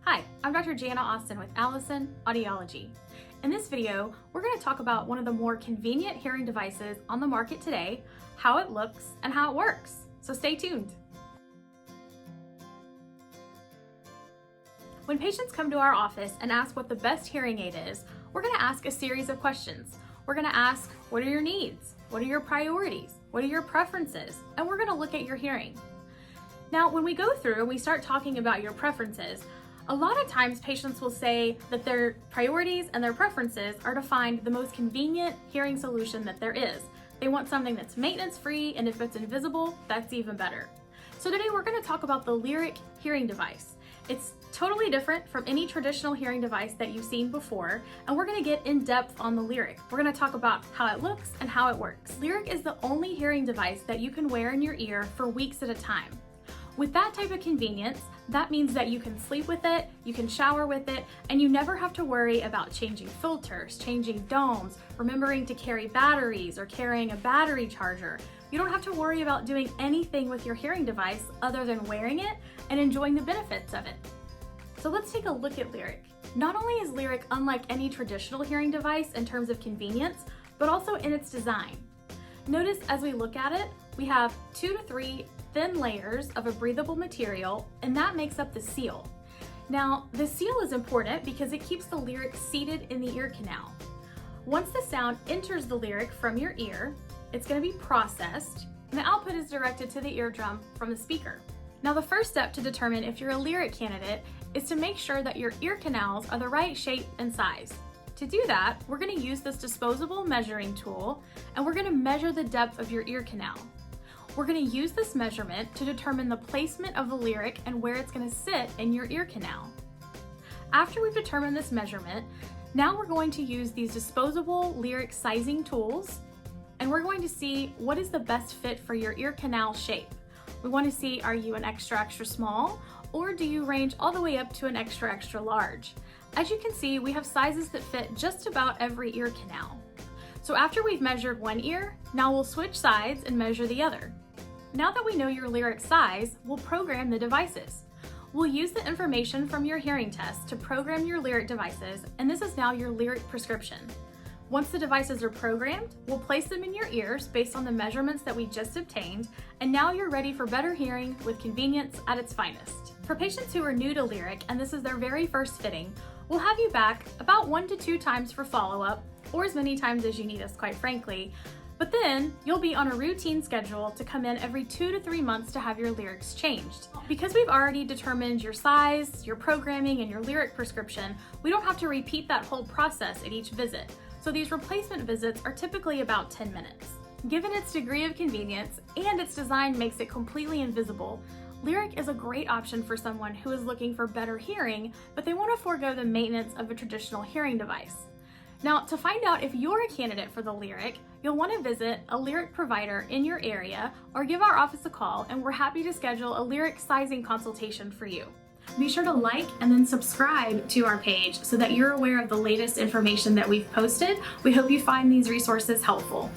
Hi, I'm Dr. Jana Austin with Allison Audiology. In this video, we're going to talk about one of the more convenient hearing devices on the market today, how it looks, and how it works. So stay tuned. When patients come to our office and ask what the best hearing aid is, we're going to ask a series of questions. We're going to ask, what are your needs? What are your priorities? What are your preferences? And we're going to look at your hearing. Now, when we go through and we start talking about your preferences, a lot of times patients will say that their priorities and their preferences are to find the most convenient hearing solution that there is. They want something that's maintenance-free, and if it's invisible, that's even better. So today we're going to talk about the Lyric hearing device. It's totally different from any traditional hearing device that you've seen before, and we're going to get in depth on the Lyric. We're going to talk about how it looks and how it works. Lyric is the only hearing device that you can wear in your ear for weeks at a time. With that type of convenience, that means that you can sleep with it, you can shower with it, and you never have to worry about changing filters, changing domes, remembering to carry batteries, or carrying a battery charger. You don't have to worry about doing anything with your hearing device other than wearing it and enjoying the benefits of it. So let's take a look at Lyric. Not only is Lyric unlike any traditional hearing device in terms of convenience, but also in its design. Notice as we look at it, we have 2 to 3 thin layers of a breathable material, and that makes up the seal. Now, the seal is important because it keeps the Lyric seated in the ear canal. Once the sound enters the Lyric from your ear, it's going to be processed, and the output is directed to the eardrum from the speaker. Now, the first step to determine if you're a Lyric candidate is to make sure that your ear canals are the right shape and size. To do that, we're going to use this disposable measuring tool, and we're going to measure the depth of your ear canal. We're going to use this measurement to determine the placement of the Lyric and where it's going to sit in your ear canal. After we've determined this measurement, now we're going to use these disposable Lyric sizing tools, and we're going to see what is the best fit for your ear canal shape. We want to see, are you an extra small, or do you range all the way up to an extra large? As you can see, we have sizes that fit just about every ear canal. So after we've measured one ear, now we'll switch sides and measure the other. Now that we know your Lyric size, we'll program the devices. We'll use the information from your hearing test to program your Lyric devices, and this is now your Lyric prescription. Once the devices are programmed, we'll place them in your ears based on the measurements that we just obtained, and now you're ready for better hearing with convenience at its finest. For patients who are new to Lyric and this is their very first fitting, we'll have you back about 1 to 2 times for follow-up, or as many times as you need us, quite frankly. But then you'll be on a routine schedule to come in every 2 to 3 months to have your Lyrics changed. Because we've already determined your size, your programming, and your Lyric prescription, we don't have to repeat that whole process at each visit. So these replacement visits are typically about 10 minutes. Given its degree of convenience and its design makes it completely invisible, Lyric is a great option for someone who is looking for better hearing, but they want to forego the maintenance of a traditional hearing device. Now, to find out if you're a candidate for the Lyric, you'll want to visit a Lyric provider in your area or give our office a call, and we're happy to schedule a Lyric sizing consultation for you. Be sure to like and then subscribe to our page so that you're aware of the latest information that we've posted. We hope you find these resources helpful.